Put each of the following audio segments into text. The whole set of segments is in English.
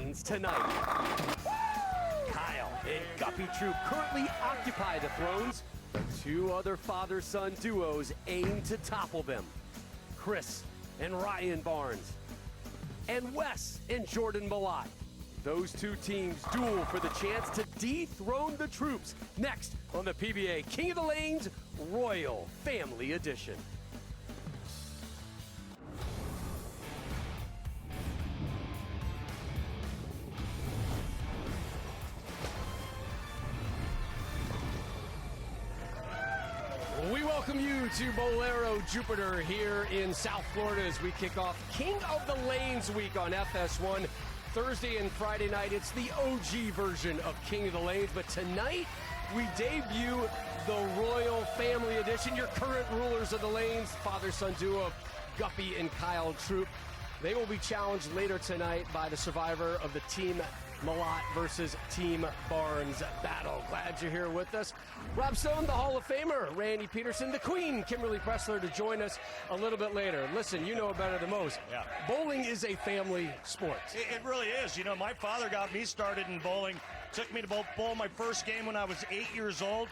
lanes tonight. Kyle and Guppy Troop currently occupy the thrones, but two other father-son duos aim to topple them. Chris and Ryan Barnes, and Wes and Jordan Malott. Those two teams duel for the chance to dethrone the Troops next on the PBA King of the Lanes Royal Family Edition. We welcome you to Bolero Jupiter here in South Florida as we kick off King of the Lanes week on FS1. Thursday and Friday night, it's the OG version of King of the Lanes, but tonight we debut the Royal Family Edition. Your current rulers of the lanes, father-son duo of Guppy and Kyle Troop. They will be challenged later tonight by the survivor of the Team Malott versus Team Barnes battle. Glad you're here with us. Rob Stone, the Hall of Famer, Randy Peterson, the Queen, Kimberly Pressler, to join us a little bit later. Listen, you know it better than most. Yeah. Bowling is a family sport. It really is. You know, my father got me started in bowling. Took me to bowl my first game when I was 8 years old.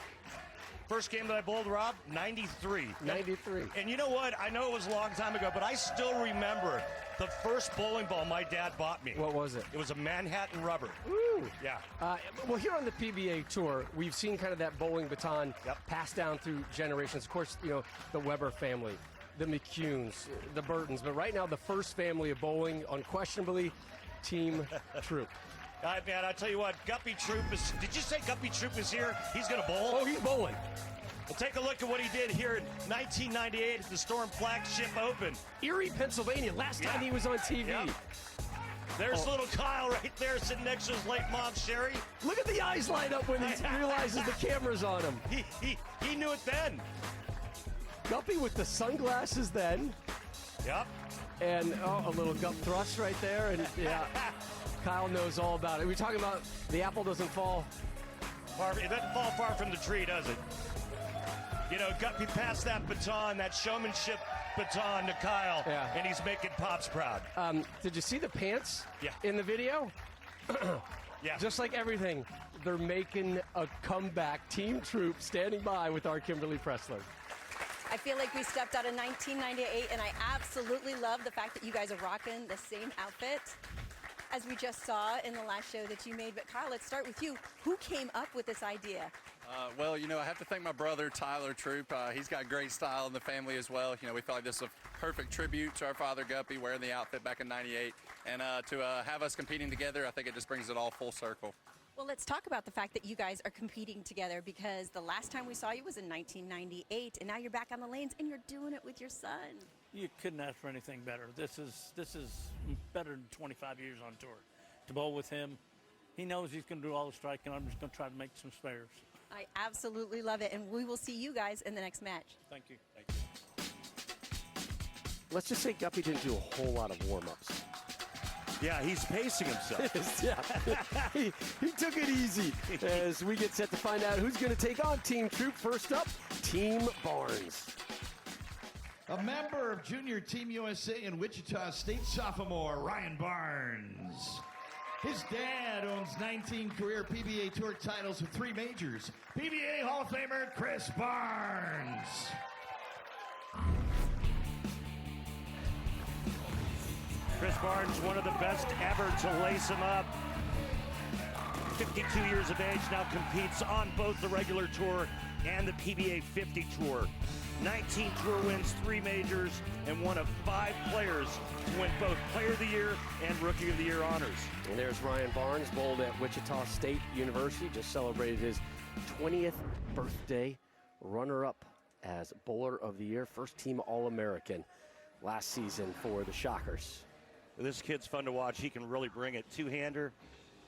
First game that I bowled, Rob, 93. 93. And you know what? I know it was a long time ago, but I still remember the first bowling ball my dad bought me. What was it? It was a Manhattan rubber. Ooh. Yeah. Well, here on the PBA Tour, we've seen kind of that bowling baton passed down through generations. Of course, you know, the Weber family, the McCunes, the Burtons. But right now, the first family of bowling, unquestionably, Team Troop. Man, I tell you what, Guppy Troop is... Did you say Guppy Troop is here? He's going to bowl? Oh, he's bowling. Well, take a look at what he did here in 1998 at the Storm Flagship Open. Erie, Pennsylvania, last time he was on TV. Yeah. There's little Kyle right there sitting next to his late mom, Sherry. Look at the eyes light up when he realizes the camera's on him. He knew it then. Guppy with the sunglasses then. Yep. And a little gut thrust right there. And Kyle knows all about it. We're talking about the apple doesn't fall. It doesn't fall far from the tree, does it? You know, Guppy passed that baton, that showmanship baton to Kyle, and he's making Pops proud. Did you see the pants Yeah. in the video? Yeah. Just like everything, they're making a comeback. Team Troop standing by with our Kimberly Pressler. I feel like we stepped out of 1998, and I absolutely love the fact that you guys are rocking the same outfit as we just saw in the last show that you made. But Kyle, let's start with you. Who came up with this idea? Well, you know, I have to thank my brother, Tyler Troop. He's got great style in the family as well. You know, we felt like this is a perfect tribute to our father, Guppy, wearing the outfit back in '98. And to have us competing together, I think it just brings it all full circle. Well, let's talk about the fact that you guys are competing together, because the last time we saw you was in 1998, and now you're back on the lanes, and you're doing it with your son. You couldn't ask for anything better. This is better than 25 years on tour. To bowl with him, he knows he's going to do all the striking. I'm just going to try to make some spares. I absolutely love it, and we will see you guys in the next match. Thank you. Thank you. Let's just say Guppy didn't do a whole lot of warm-ups. Yeah, he's pacing himself. he took it easy as we get set to find out who's going to take on Team Troop. First up, Team Barnes. A member of Junior Team USA and Wichita State sophomore Ryan Barnes. His dad owns 19 career PBA Tour titles with 3 majors. PBA Hall of Famer Chris Barnes. Chris Barnes, one of the best ever to lace him up. 52 years of age, now competes on both the regular tour and the PBA 50 tour. 19 tour wins, 3 majors, and one of 5 players to win both Player of the Year and Rookie of the Year honors. And there's Ryan Barnes, bowled at Wichita State University, just celebrated his 20th birthday, runner-up as Bowler of the Year, first team All-American last season for the Shockers. This kid's fun to watch. He can really bring it. Two-hander.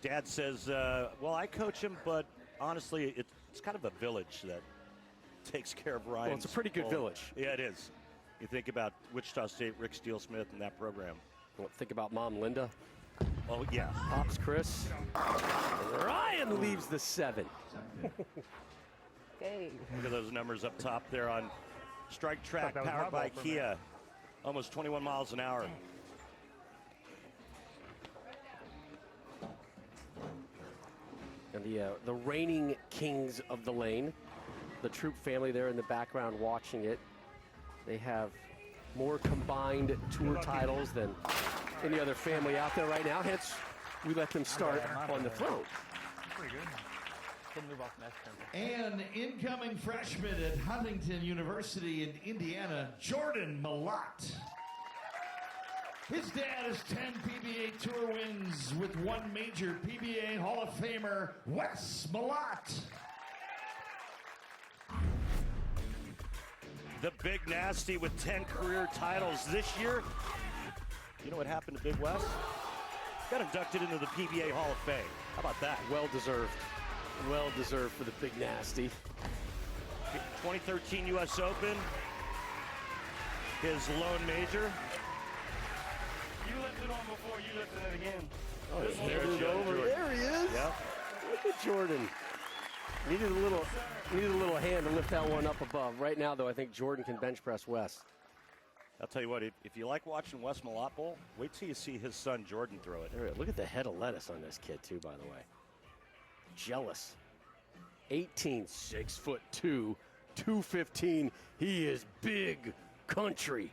Dad says, well, I coach him, but honestly, it's kind of a village that takes care of Ryan. Well, it's a pretty good village. Yeah, it is. You think about Wichita State, Rick Steele-Smith, and that program. Well, think about Mom Linda. Oh, yeah. Pops Chris. Ryan leaves the 7. Okay. Look at those numbers up top there on Strike Track, powered by Kia. Almost 21 miles an hour. And the reigning kings of the lane, the Troop family there in the background watching it. They have more combined tour titles than any other family out there right now. Hence, we let them start on the throne. Pretty good. Couldn't move off the next turn. And incoming freshman at Huntington University in Indiana, Jordan Malott. His dad has 10 PBA Tour wins with 1 major, PBA Hall of Famer Wes Malott. The Big Nasty with 10 career titles this year. You know what happened to Big Wes? Got inducted into the PBA Hall of Fame. How about that? Well deserved. Well deserved for the Big Nasty. 2013 U.S. Open. His lone major. You lifted on before, you lifted it again. Oh, There's he handed it over. Jordan. There he is. Yep. Look at Jordan. Needed a little hand to lift that one up above. Right now, though, I think Jordan can bench press Wes. I'll tell you what, if you like watching Wes Malott bowl, wait till you see his son Jordan throw it. There, look at the head of lettuce on this kid, too, by the way. Jealous. 18, 6'2", 215. He is big country.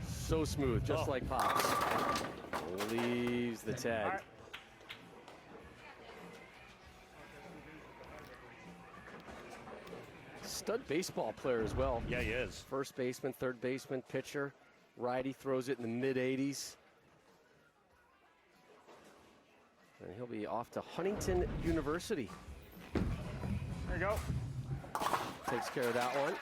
So smooth, just like Pops. Leaves the tag. Right. Stud baseball player as well. Yeah, he is. First baseman, third baseman, pitcher. Righty throws it in the mid-80s. And he'll be off to Huntington University. There you go. Takes care of that one.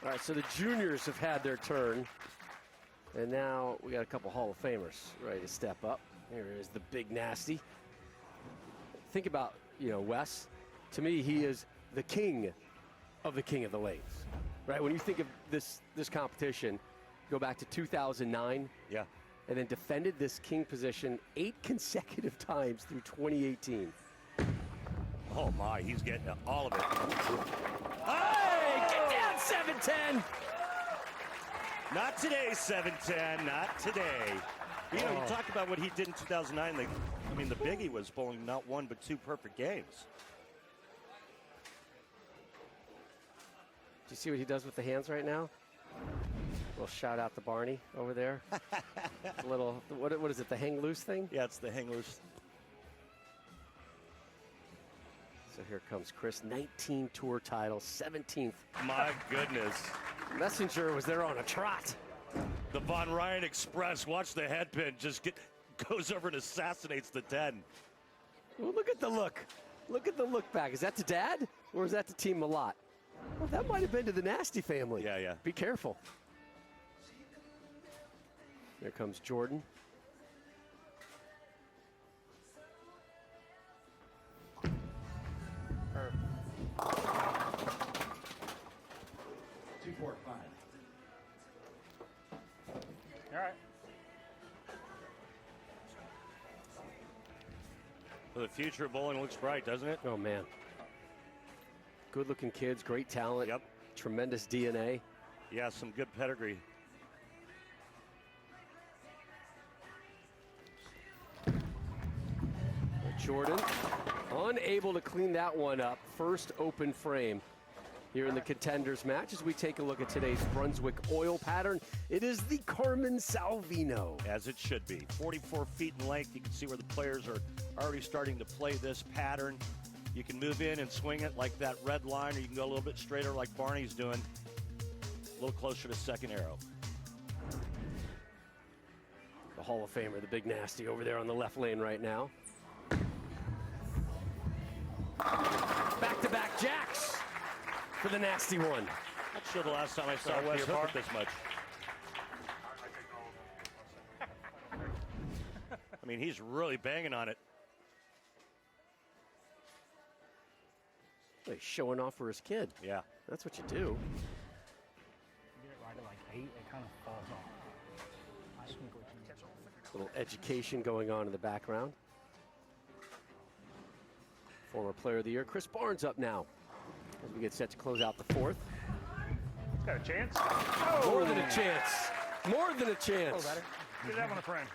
All right, so the juniors have had their turn. And now we got a couple Hall of Famers ready to step up. Here is the Big Nasty. Think about, Wes. To me, he is the king of the lanes, right? When you think of this competition, go back to 2009. Yeah. And then defended this king position 8 consecutive times through 2018. Oh my, he's getting all of it. Hey, get down 7-10. Not today, 7-10, not today. You talk about what he did in 2009. The biggie was bowling not 1 but 2 perfect games. Do you see what he does with the hands right now? A little shout out to Barney over there. A little, what is it, the hang loose thing? Yeah, it's the hang loose. So here comes Chris, 19 tour titles, 17th. My goodness. Messenger was there on a trot. The Von Ryan Express, watch the headpin, goes over and assassinates the 10. Well, look at the look. Look at the look back. Is that to Dad or is that to Team Malott? Well, that might have been to the Nasty family. Yeah, yeah. Be careful. Here comes Jordan. All right. Well, the future of bowling looks bright, doesn't it? Oh, man. Good-looking kids, great talent. Yep. Tremendous DNA. Yeah, some good pedigree. Jordan, unable to clean that one up. First open frame here in the contenders match as we take a look at today's Brunswick oil pattern. It is the Carmen Salvino. As it should be. 44 feet in length. You can see where the players are already starting to play this pattern. You can move in and swing it like that red line, or you can go a little bit straighter like Barney's doing. A little closer to second arrow. The Hall of Famer, the Big Nasty, over there on the left lane right now. Back-to-back jacks for the Nasty one. Not sure the last time I saw Wes hook it this much. He's really banging on it. He's showing off for his kid. Yeah. That's what you do. Get it right at like 8, it kind of falls off. I swing it with you. Little education going on in the background. Former Player of the Year, Chris Barnes up now as we get set to close out the fourth. It's got a chance. More than a chance. More than a chance. Give that one a friend.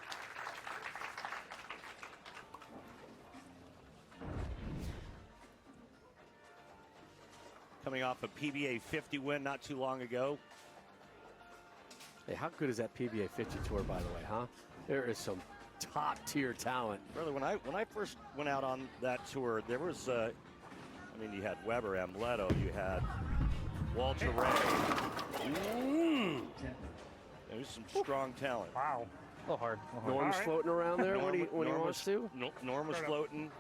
coming off a PBA 50 win not too long ago. Hey, how good is that PBA 50 tour, by the way, huh? There is some top-tier talent. Brother, when I first went out on that tour, there was, I mean, you had Weber, Amleto, you had Walter Ray. There was some strong talent. Wow. A little hard. Norm's floating around there when he wants to. Norm was floating.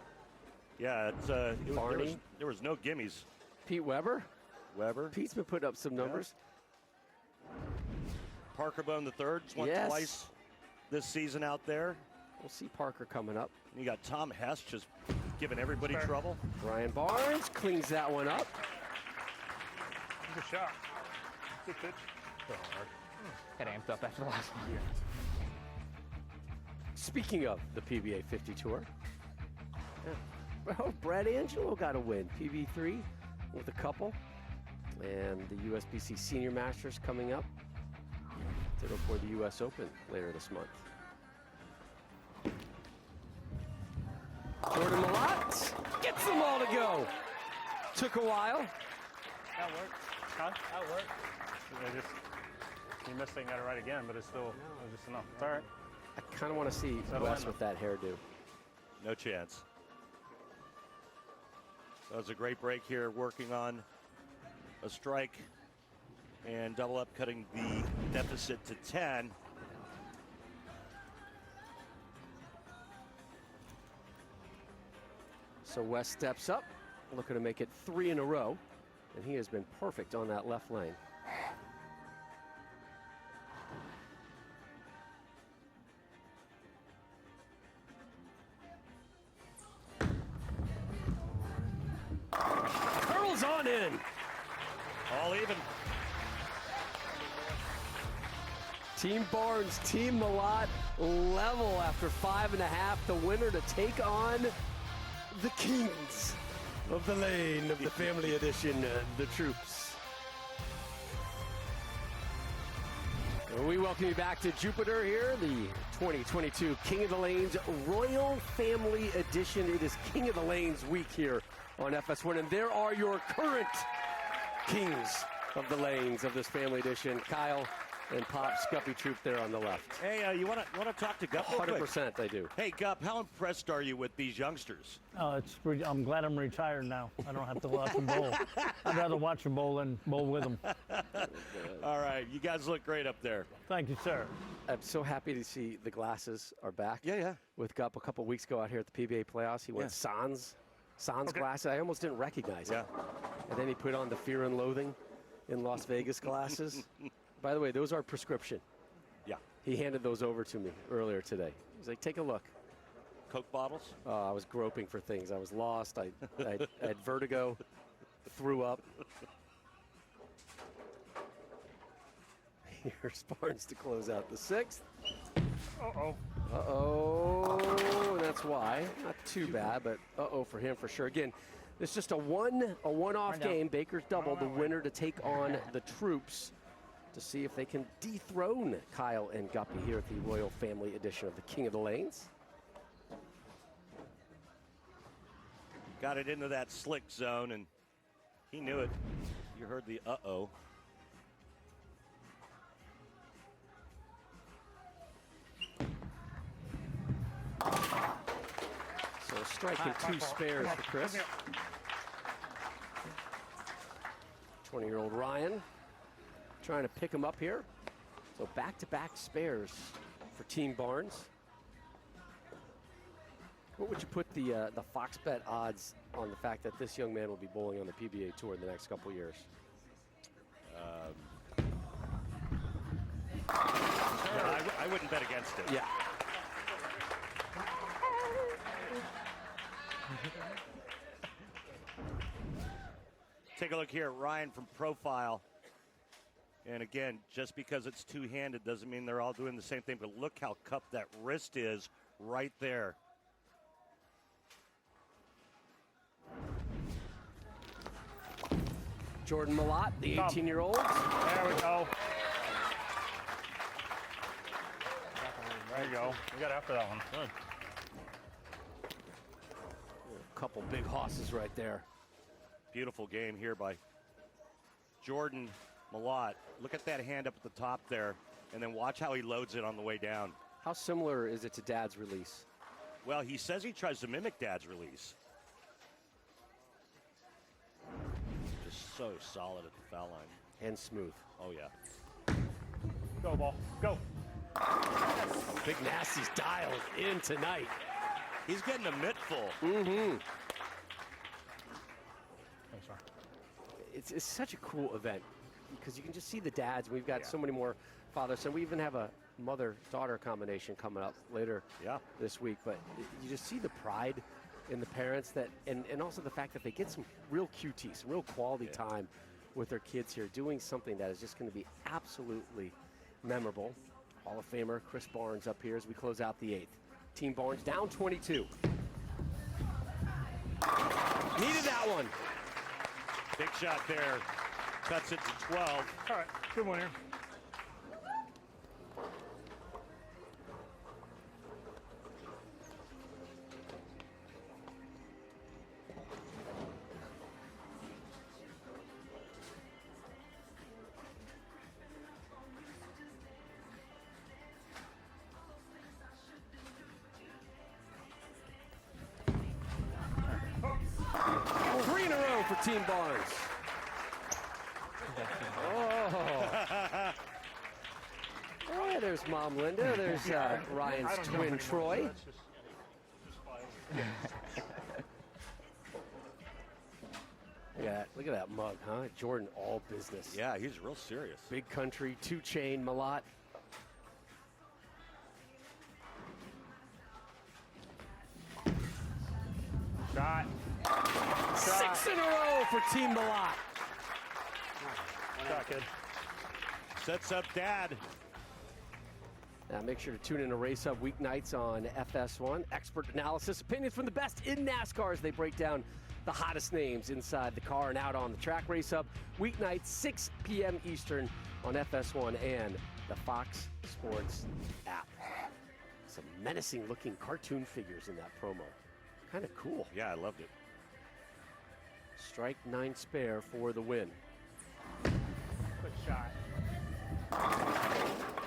Yeah, there was no gimmies. Pete Weber. Weber. Pete's been putting up some numbers. Parker Bone the third won twice this season out there. We'll see Parker coming up. You got Tom Hess just giving everybody trouble. Ryan Barnes cleans that one up. Good shot. Good pitch. So hard. Got amped up after the last one. Speaking of the PBA 50 tour, well, Brad Angelo got a win. PB3 with a couple. And the USBC Senior Masters coming up to go for the US Open later this month. Jordan Malott gets them all to go. Took a while. That worked. Huh? That worked. He missed it and got it right again, but it's still just enough. It's all right. I kind of want to see Wes with that hairdo. No chance. That was a great break here, working on a strike and double up, cutting the deficit to 10. So Wes steps up, looking to make it 3 in a row, and he has been perfect on that left lane. Curls on in. All even. Team Barnes, Team Malott level after 5.5. The winner to take on the Kings of the Lane of the Family Edition, the Troops. And we welcome you back to Jupiter here, the 2022 King of the Lanes Royal Family Edition. It is King of the Lanes week here on FS1, and there are your current Kings of the Lanes of this Family Edition. Kyle and Pop Scuppy Troop there on the left. Hey, you want to talk to Gup? 100% I do. Hey, Gup, how impressed are you with these youngsters? Oh, I'm glad I'm retired now. I don't have to watch them bowl. I'd rather watch them bowl than bowl with them. All right, you guys look great up there. Thank you, sir. I'm so happy to see the glasses are back. Yeah. With Gup a couple weeks ago out here at the PBA playoffs, he went Sans glasses. I almost didn't recognize it. And then he put on the Fear and Loathing in Las Vegas glasses. By the way, those are prescription. Yeah. He handed those over to me earlier today. He's like, take a look. Coke bottles? I was groping for things. I was lost. I had vertigo, threw up. Here's Barnes to close out the 6th. Uh-oh. Uh-oh, that's why. Not too bad, but uh-oh for him for sure. Again, it's just a one-off game. Baker's double, the winner to take on the Troops to see if they can dethrone Kyle and Guppy here at the Royal Family Edition of the King of the Lanes. Got it into that slick zone, and he knew it. You heard the uh-oh. So a strike and 2 spares for Chris. 20-year-old Ryan trying to pick him up here. So back-to-back spares for Team Barnes. What would you put the Fox Bet odds on the fact that this young man will be bowling on the PBA Tour in the next couple years? I wouldn't bet against it. Yeah. Take a look here at Ryan from Profile. And again, just because it's two-handed doesn't mean they're all doing the same thing, but look how cupped that wrist is right there. Jordan Malott, the 18-year-old. There we go. There you go. We got after that one. Good. A couple big hosses right there. Beautiful game here by Jordan Malott. Look at that hand up at the top there, and then watch how he loads it on the way down. How similar is it to Dad's release? Well, he says he tries to mimic Dad's release. Just so solid at the foul line. And smooth. Oh, yeah. Go, ball. Go. Big Nasty's dialed in tonight. He's getting a mitt full. Mm-hmm. Thanks, Ron. It's such a cool event because you can just see the dads. We've got so many more fathers, and we even have a mother-daughter combination coming up later this week. But you just see the pride in the parents that, and also the fact that they get some real QT, some real quality time with their kids here, doing something that is just going to be absolutely memorable. Hall of Famer Chris Barnes up here as we close out the 8th. Team Barnes down 22. Needed that one. Big shot there. Cuts it to 12. All right, good one here. Three in a row for Team Barnes. Oh. Oh, there's Mom Linda. There's Ryan's twin Troy. Look at that mug, huh? Jordan, all business. Yeah, he's real serious. Big country, 2-chain, Malott. Shot. 6 in a row for Team Malott. Shot, kid. Sets up Dad. Now make sure to tune in to Race Up weeknights on FS1. Expert analysis, opinions from the best in NASCAR as they break down the hottest names inside the car and out on the track. Race Up weeknights, 6 p.m. Eastern on FS1 and the Fox Sports app. Some menacing looking cartoon figures in that promo. Kind of cool. Yeah, I loved it. Strike 9 spare for the win. Good shot.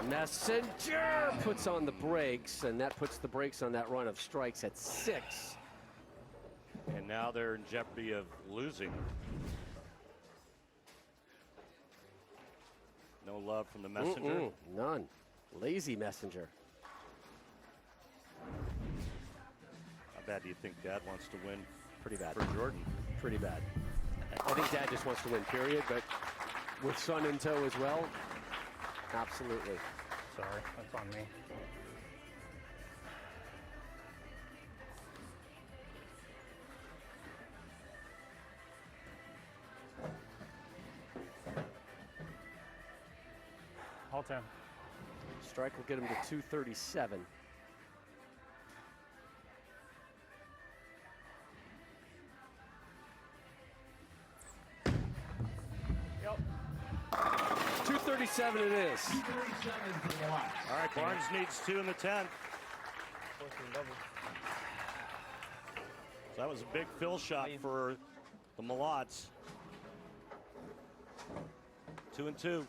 Messenger puts on the brakes, and that puts the brakes on that run of strikes at 6. And now they're in jeopardy of losing. No love from the messenger. None. Lazy messenger. How bad do you think Dad wants to win? Pretty bad. For Jordan. Pretty bad. I think Dad just wants to win, period, but with son in tow as well, absolutely. Sorry, that's on me. All 10. Strike will get him to 237. Yep. 237 it is. 237 for the watch. All right, Barnes needs 2 in the 10th. So that was a big fill shot for the Malotts. 2 and 2.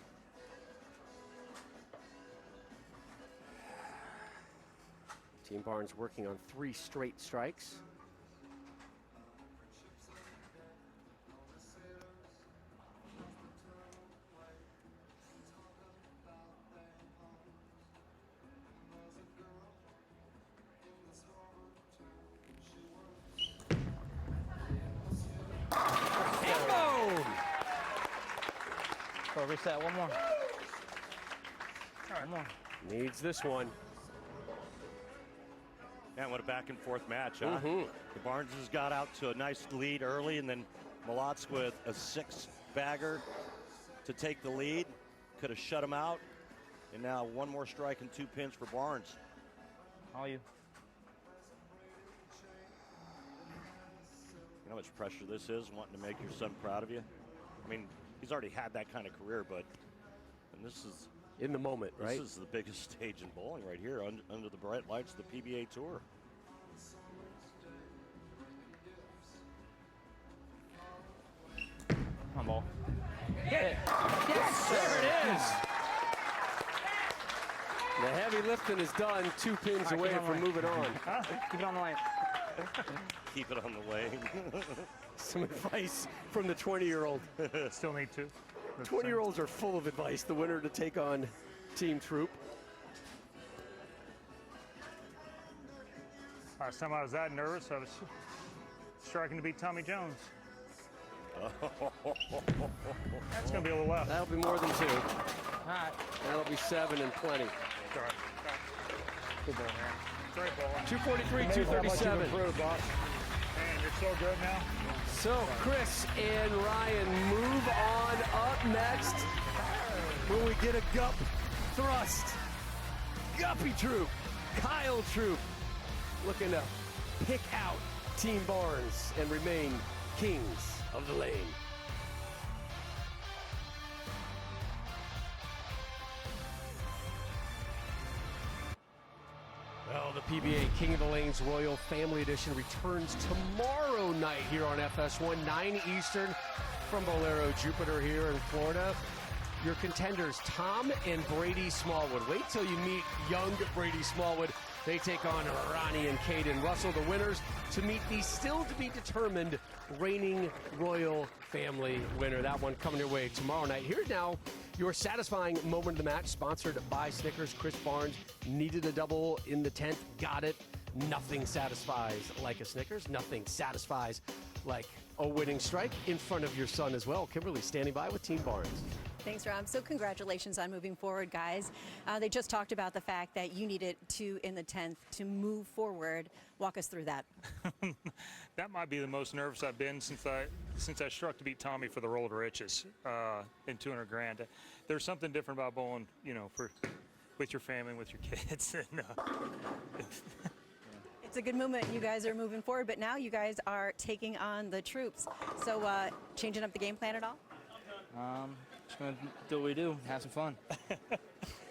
Team Barnes working on 3 straight strikes. So reset one more. One more. Needs this one. Man, what a back and forth match, huh? The Barneses got out to a nice lead early, and then Malotts with a 6-bagger to take the lead. Could have shut him out. And now 1 more strike and 2 pins for Barnes. All you. You know how much pressure this is, wanting to make your son proud of you? I mean, he's already had that kind of career, but and this is in the moment, right? This is the biggest stage in bowling right here, under the bright lights of the PBA Tour. Come on, ball. Yes, there it is. The heavy lifting is done. 2 pins All right, away keep on from the moving on. Keep it on the lane. Keep it on the lane. Some advice from the 20-year-old. Still need 2. 20-year-olds are full of advice. The winner to take on Team Troop. Last time I was that nervous, I was striking to beat Tommy Jones. That's going to be a little left. That'll be more than 2. All right. That'll be 7 and plenty. Sorry. Good ball, man. Great ball. 243, 237. Man, you're so good now. So Chris and Ryan move on up next when we get a Gup thrust. Guppy Troop, Kyle Troop looking to pick out Team Barnes and remain kings of the lane. Well, the PBA King of the Lanes Royal Family Edition returns tomorrow night here on FS1, 9 Eastern from Bolero Jupiter here in Florida. Your contenders, Tom and Brady Smallwood. Wait till you meet young Brady Smallwood. They take on Ronnie and Caden Russell, the winners, to meet the still-to-be-determined reigning Royal Family winner. That one coming your way tomorrow night. Here's now your satisfying moment of the match, sponsored by Snickers. Chris Barnes needed a double in the 10th, got it. Nothing satisfies like a Snickers. Nothing satisfies like a winning strike in front of your son as well. Kimberly standing by with Team Barnes. Thanks, Rob. So congratulations on moving forward, guys. They just talked about the fact that you needed 2 in the 10th to move forward. Walk us through that. That might be the most nervous I've been since I struck to beat Tommy for the roll to riches in 200 grand. There's something different about bowling, you know, with your family and with your kids. And, It's a good movement. You guys are moving forward, but now you guys are taking on the troops. So changing up the game plan at all? Just gonna do what we do, have some fun.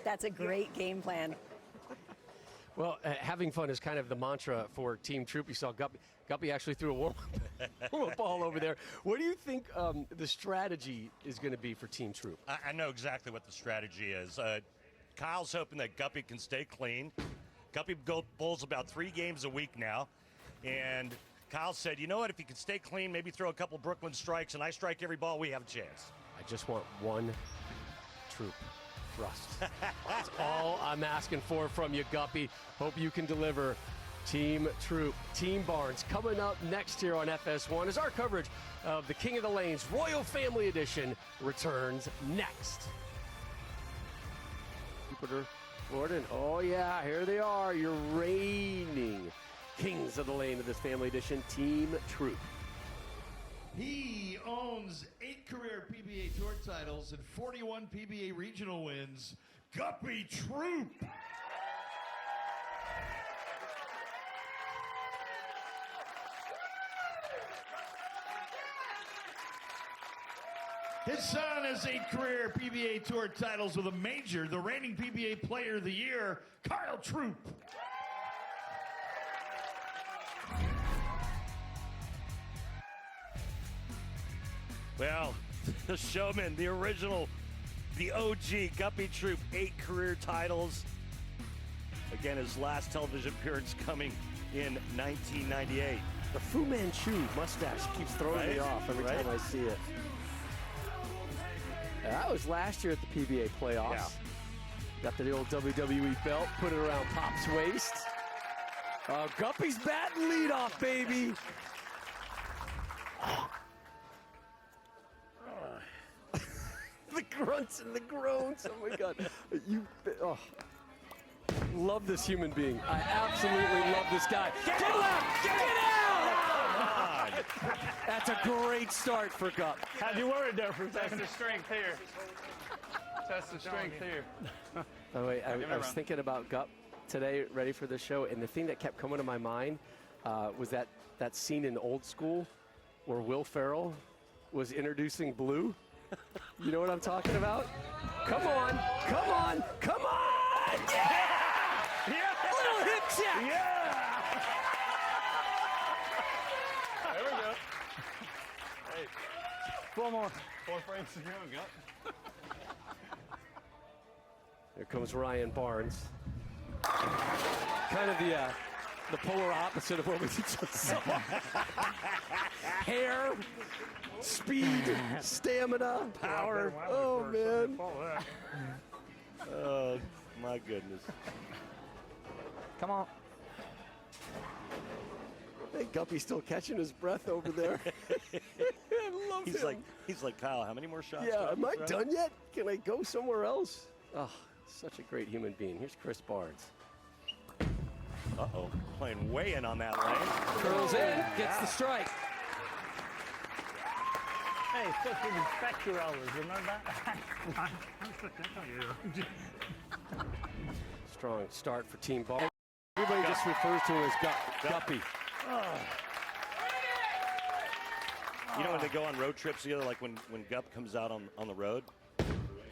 That's a great game plan. Well, having fun is kind of the mantra for Team Troop. You saw Guppy actually threw a warm-up ball over there. What do you think the strategy is going to be for Team Troop? I know exactly what the strategy is. Kyle's hoping that Guppy can stay clean. Guppy bowls about 3 games a week now. And Kyle said, you know what, if he can stay clean, maybe throw a couple Brooklyn strikes, and I strike every ball, we have a chance. I just want 1 Troop thrust. That's all I'm asking for from you, Guppy. Hope you can deliver. Team Troop, Team Barnes. Coming up next here on FS1 is our coverage of the King of the Lanes Royal Family Edition returns next. Jupiter, Florida, and oh yeah, here they are, your reigning Kings of the Lane of this Family Edition, Team Troop. He owns 8 career PBA Tour titles and 41 PBA regional wins. Guppy Troop. His son has 8 career PBA Tour titles with a major, the reigning PBA Player of the Year, Kyle Troop. Well, the showman, the original, the OG, Guppy Troop, 8 career titles. Again, his last television appearance coming in 1998. The Fu Manchu mustache keeps throwing me off every time I see it. That was last year at the PBA playoffs. Yeah. Got the old WWE belt, put it around Pop's waist. Guppy's batting leadoff, baby. The grunts and the groans. Oh my God. Love this human being. I absolutely love this guy. Get left! Get out! That's a great start for Gup. Had you worried there for a second? Test the strength here. Test the strength here. By the way, I was thinking about Gup today, ready for the show, and the thing that kept coming to my mind was that scene in Old School where Will Ferrell was introducing Blue. You know what I'm talking about? Come on, come on, come on! Yeah! Yeah! Little hip check! Yeah! There we go. Hey. One more. 4 frames to go, Gup. Here comes Ryan Barnes. Kind of the polar opposite of what we just saw. Hair, speed, stamina, Power. Oh, man. Oh, my goodness. Come on. Hey, Guppy's still catching his breath over there. I love him. He's like, Kyle, how many more shots? Yeah, am I done yet? Can I go somewhere else? Oh, such a great human being. Here's Chris Barnes. Uh-oh, playing way in on that lane. Curls in, gets the strike. Hey, it's supposed to respect your elders. Remember that? Strong start for Team Barnes. Everybody just refers to him as Guppy. You know when they go on road trips together, like when Gup comes out on the road,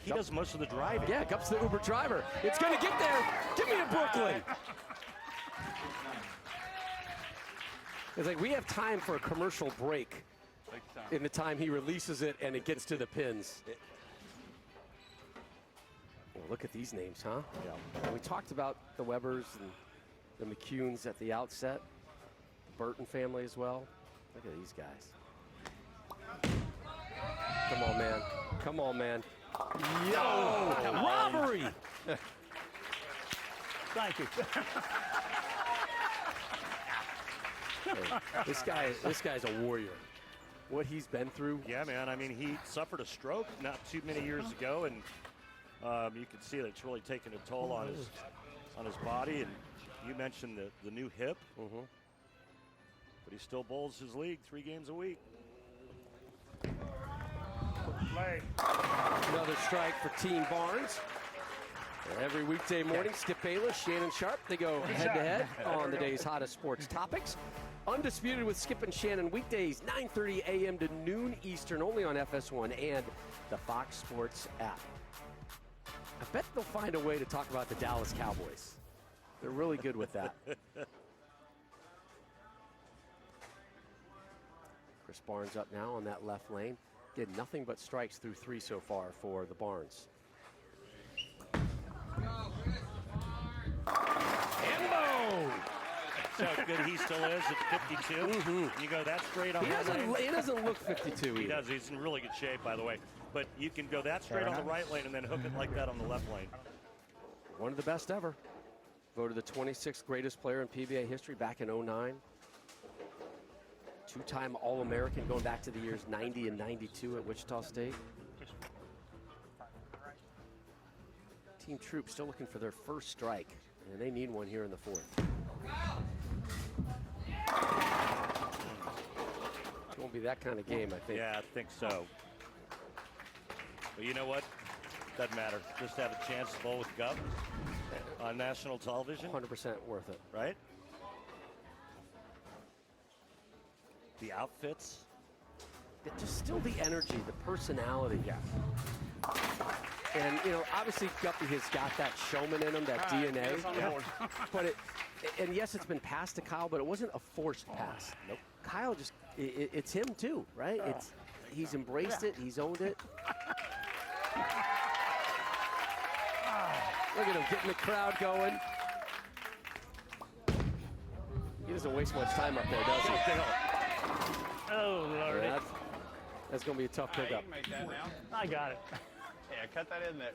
he does most of the driving. Yeah, Gup's the Uber driver. It's going to get there. Give me a Brooklyn. It's like we have time for a commercial break in the time he releases it and it gets to the pins. Well, look at these names, huh? Yeah. We talked about the Webbers and the McCunes at the outset. The Burton family as well. Look at these guys. Come on, man. Come on, man. Yo! Robbery! Thank you. Hey, this guy's a warrior. What he's been through. Yeah, man. I mean, he suffered a stroke not too many years ago, and you can see that it's really taken a toll on his body. And you mentioned the new hip, but he still bowls his league 3 games a week. Another strike for Team Barnes. Every weekday morning, Skip Bayless, Shannon Sharp, they go head-to-head on the day's hottest sports topics. Undisputed with Skip and Shannon weekdays, 9:30 a.m. to noon Eastern, only on FS1 and the Fox Sports app. I bet they'll find a way to talk about the Dallas Cowboys. They're really good with that. Chris Barnes up now on that left lane. Again, nothing but strikes through 3 so far for the Barnes. Embo! That's how good he still is at 52. You go that straight on that lane. He doesn't look 52 He either. does. He's in really good shape, by the way. But you can go that straight on the right lane and then hook it like that on the left lane. One of the best ever. Voted the 26th greatest player in PBA history back in '09. 2-time All-American going back to the years 90 and 92 at Wichita State. Team Troop still looking for their first strike, and they need one here in the 4th. It won't be that kind of game, I think. Yeah, I think so. But you know what? Doesn't matter. Just have a chance to bowl with Gup on national television. 100% worth it. Right? The outfits. Just still the energy, the personality. Yeah. And, you know, obviously Guppy has got that showman in him, that DNA. But and yes, it's been passed to Kyle, but it wasn't a forced pass. Nope. Kyle just, it's him too, right? He's embraced it, he's owned it. Look at him getting the crowd going. He doesn't waste much time up there, does he? Oh, Lord. Yeah, that's going to be a tough You pickup. can make that now. I got it. Yeah, cut that in there.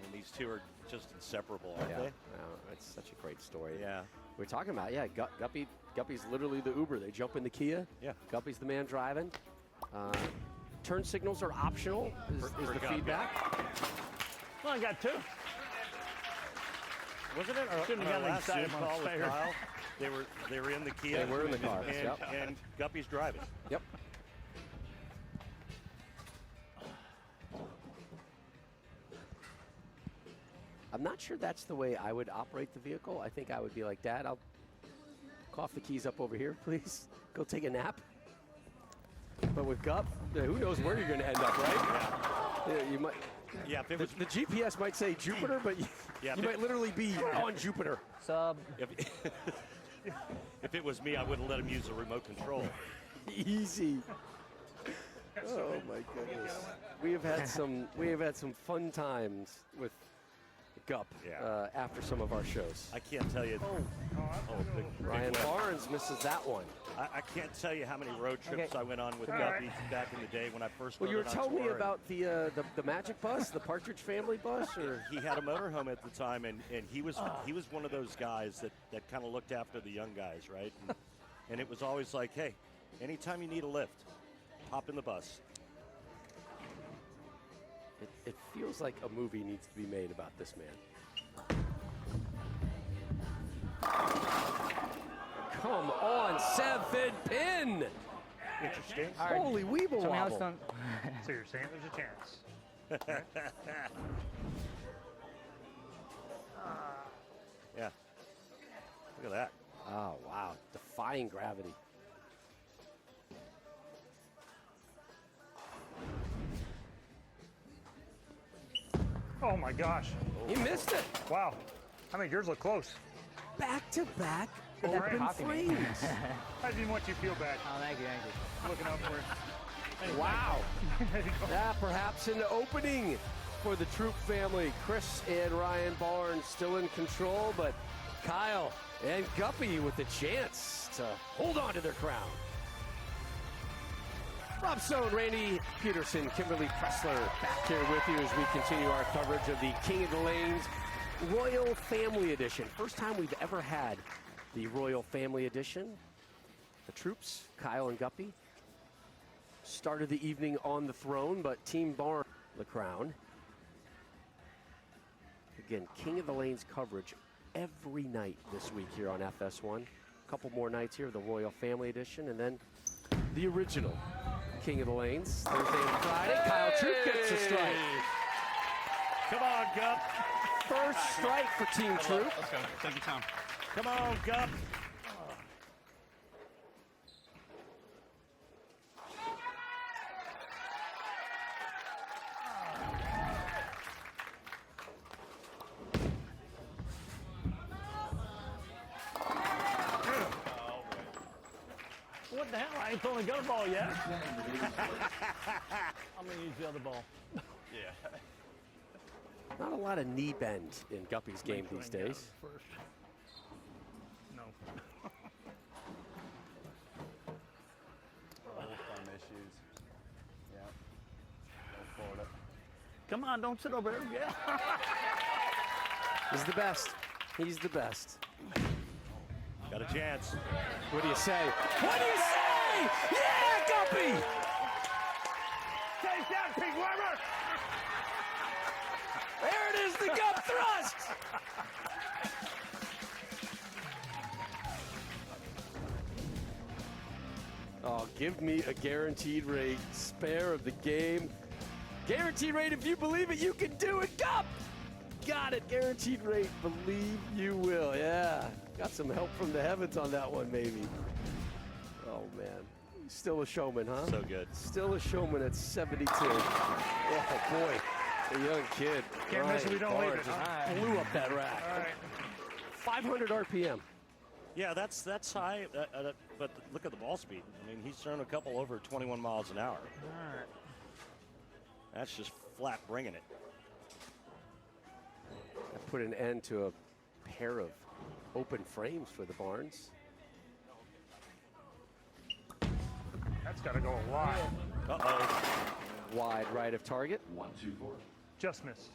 And these two are just inseparable, aren't Yeah, they? no, it's such a great story. Yeah. We're talking about, Guppy's literally the Uber. They jump in the Kia. Yeah. Guppy's the man driving. Turn signals are optional, is For the Gup, feedback. Well, I got 2. Wasn't it Shouldn't our have gotten last Zoom excited call on with spare. Kyle? They were in the Kia. They were in the car, And, yep. and Guppy's driving. Yep. I'm not sure that's the way I would operate the vehicle. I think I would be like, Dad, I'll cough the keys up over here, please. Go take a nap. But with Gup, who knows where you're going to end up, right? Yeah, you might. Yeah, if it was The GPS might say Jupiter, but you might literally be on Jupiter. Sub. if it was me, I wouldn't let him use the remote control. Easy. Oh my goodness. We have had some fun times with Gup after some of our shows. I can't tell you. Big Ryan win. Barnes misses that one. I can't tell you how many road trips I went on with Guppy back in the day when I first Well, started you were on telling me tour. about the Magic Bus, the Partridge Family Bus, or He had a motorhome at the time, and he was one of those guys that kind of looked after the young guys, right? And it was always like, hey, anytime you need a lift, hop in the bus. it feels like a movie needs to be made about this man. Come on, 7th pin. Interesting. Holy weeble So now it's wobble. done. So you're saying there's a chance? Yeah. Look at that. Oh, wow. Defying gravity. Oh my gosh. He missed it. Wow. I mean, yours look close. Back-to-back open Copy me. frames. I didn't want you to feel bad. Oh, thank you. Looking out for it. Wow. Yeah, perhaps an opening for the Troop family. Chris and Ryan Barnes still in control, but Kyle and Guppy with the chance to hold on to their crown. Rob Stone, Randy Peterson, Kimberly Pressler back here with you as we continue our coverage of the King of the Lanes Royal Family Edition. First time we've ever had the Royal Family Edition. The Troops, Kyle and Guppy, started the evening on the throne, but Team Barnes the crown. Again, King of the Lanes coverage every night this week here on FS1. A couple more nights here, the Royal Family Edition, and then the original King of the Lanes, Thursday and Friday. Kyle Troop gets a strike. Come on, Gup. First strike for Team Troop. Let's go. Take your time. Come on, Gup. What the hell? I ain't throwing a gutter ball yet. I'm going to use the other ball. Yeah. Not a lot of knee bend in Guppy's game Make sure I these get it days. First. No. Thumb issues. Yeah. Go forward it. Come on, don't sit over there. Yeah. He's the best. He's the best. Got a chance. What do you say? What do you say? Yeah, Guppy! Take that, Pink Weber! There it is, the Gup thrust! Oh, give me a guaranteed rate. Spare of the game. Guaranteed rate, if you believe it, you can do it. Gup! Got it, guaranteed rate. Believe you will. Yeah, got some help from the heavens on that one, maybe. Oh, man. Still a showman, huh? So good. Still a showman at 72. Oh, boy. A young kid. Can't miss it, we don't leave Barnes it. just blew up that rack. All right. 500 RPM. Yeah, that's high, but look at the ball speed. I mean, he's thrown a couple over 21 miles an hour. All right. That's just flat bringing it. That put an end to a pair of open frames for the Barnes. That's got to go a lot. Uh-oh. Wide right of target. Just missed.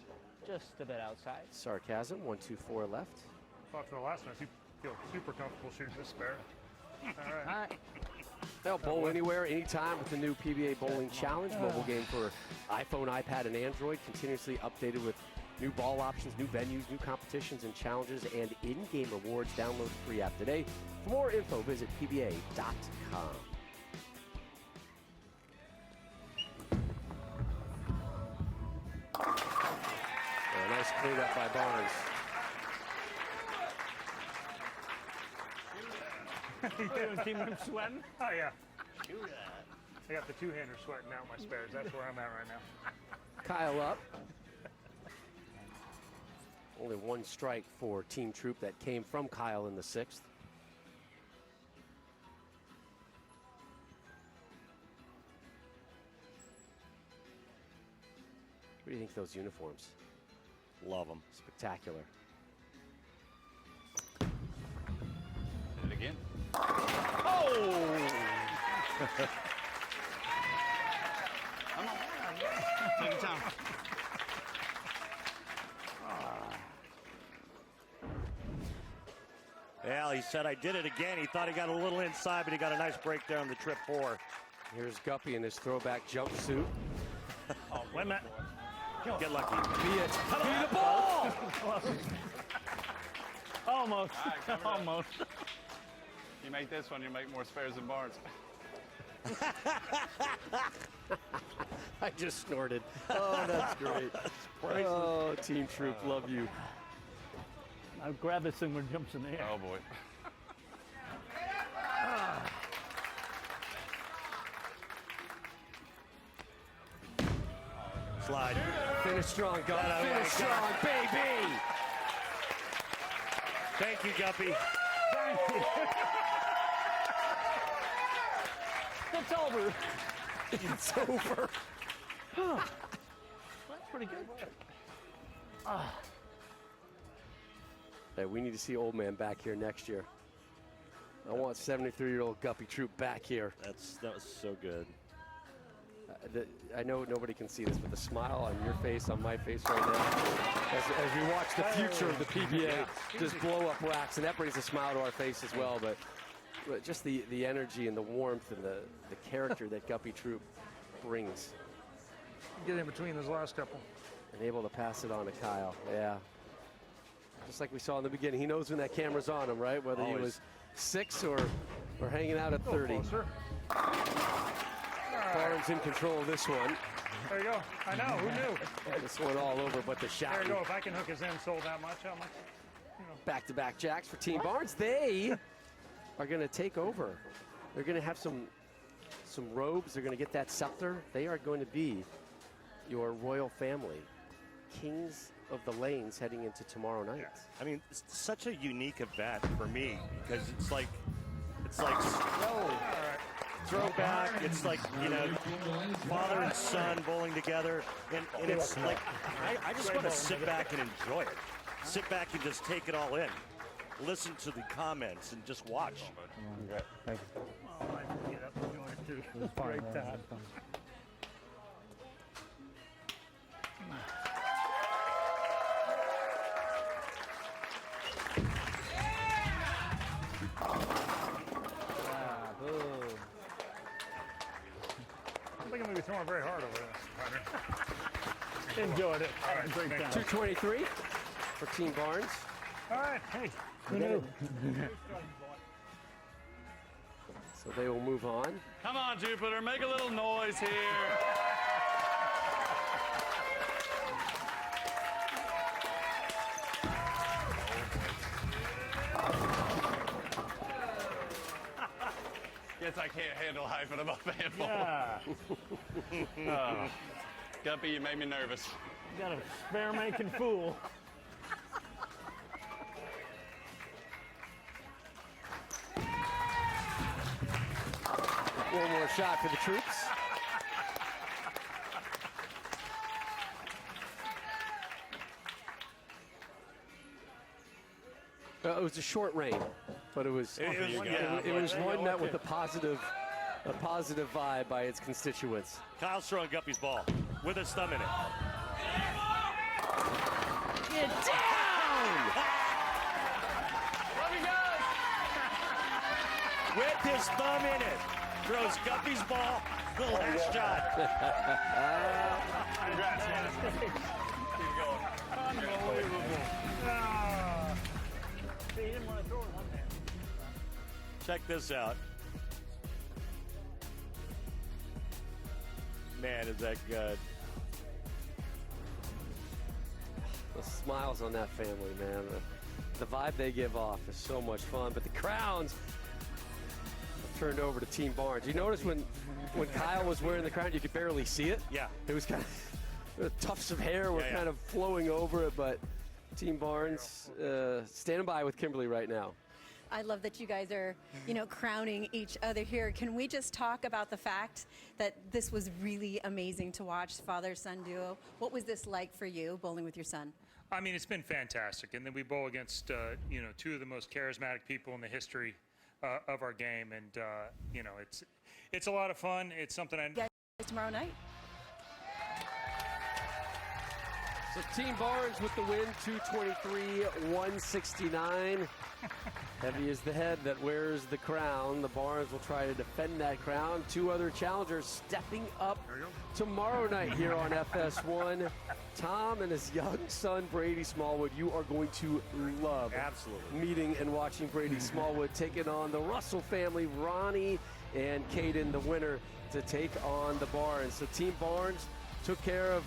Just a bit outside. Sarcasm. 1-2-4 left. Thought for the last one, you feel super comfortable shooting this spare. All right. All right. They'll bowl anywhere, anytime with the new PBA Bowling Challenge mobile game for iPhone, iPad, and Android. Continuously updated with new ball options, new venues, new competitions and challenges, and in-game rewards. Download the free app today. For more info, visit pba.com. A nice cleanup by Barnes. You doing team room sweating? Oh, yeah. I got the two-hander sweating out my spares. That's where I'm at right now. Kyle up. Only one strike for Team Troop that came from Kyle in the 6th. What do you think of those uniforms? Love them. Spectacular. Hit it again. Oh! Take your time. Well, he said I did it again. He thought he got a little inside, but he got a nice break there on the trip 4. Here's Guppy in his throwback jumpsuit. Oh, wait a minute. Get lucky. Be it. Be the ball! Almost. All right, cover it up. Almost. You make this one, you make more spares than Barnes. I just snorted. Oh, that's great. Oh, Team Troop, love you. I'll grab this thing when it jumps in the air. Oh boy. Slide. Finish strong, Guppy. Yeah, Finish strong, baby. Thank you, Guppy. It's over. It's over. That's pretty good. Hey, we need to see old man back here next year. I want 73-year-old Guppy Troop back here. That was so good. I know nobody can see this, but the smile on your face, on my face right now, as we watch the future of the PBA just blow up wax, and that brings a smile to our face as well. But just the energy and the warmth and the character that Guppy Troop brings. Get in between those last couple. And able to pass it on to Kyle. Yeah. Just like we saw in the beginning, he knows when that camera's on him, right? Whether he was 6 or hanging out at 30. Barnes in control of this one. There you go. I know. Who knew? This one all over, but the shot. There you go. If I can hook his insole that much, how much? Back-to-back jacks for Team Barnes. They are going to take over. They're going to have some robes. They're going to get that scepter. They are going to be your royal family, kings of the lanes heading into tomorrow night. I mean, it's such a unique event for me because it's like throwback. It's like, you know, father and son bowling together, and it's like I just want to sit back and enjoy it. Sit back and just take it all in. Listen to the comments and just watch. Great. Thank you. Oh, I can get up and enjoy it too. Great time. I think I'm going to be throwing very hard over this. Enjoyed it. All right, great time. 223 for Team Barnes. All right, hey, who knew? So they will move on. Come on, Jupiter, make a little noise here. Guess I can't handle hyping about handball. Yeah. Guppy, you made me nervous. You got a spare making fool. One more shot for the troops. It was a short rain, but it was one met with a positive vibe by its constituents. Kyle's throwing Guppy's ball with his thumb in it. Get down! With his thumb in it. Throws Guppy's ball. The last shot. Congrats, man. Keep going. Unbelievable. See, he didn't want to throw it one hand. Check this out. Man, is that good. The smiles on that family, man. The vibe they give off is so much fun. But the crowns turned over to Team Barnes. You notice when Kyle was wearing the crown, you could barely see it. Yeah. It was kind of the tufts of hair were kind of flowing over it, but Team Barnes standing by with Kimberly right now. I love that you guys are, crowning each other here. Can we just talk about the fact that this was really amazing to watch, father-son duo? What was this like for you, bowling with your son? I mean, it's been fantastic. And then we bowl against, two of the most charismatic people in the history of our game. And, it's a lot of fun. It's something I... Guys, tomorrow night? So Team Barnes with the win, 223-169. Heavy is the head that wears the crown. The Barnes will try to defend that crown. Two other challengers stepping up tomorrow night here on FS1. Tom and his young son, Brady Smallwood, you are going to love meeting and watching Brady Smallwood taking on the Russell family, Ronnie and Caden, the winner, to take on the Barnes. So Team Barnes took care of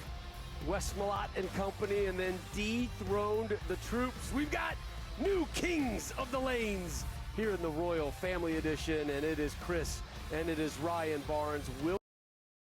Westmont and company and then dethroned the troops. We've got new kings of the lanes here in the Royal Family Edition, and it is Chris and it is Ryan Barnes.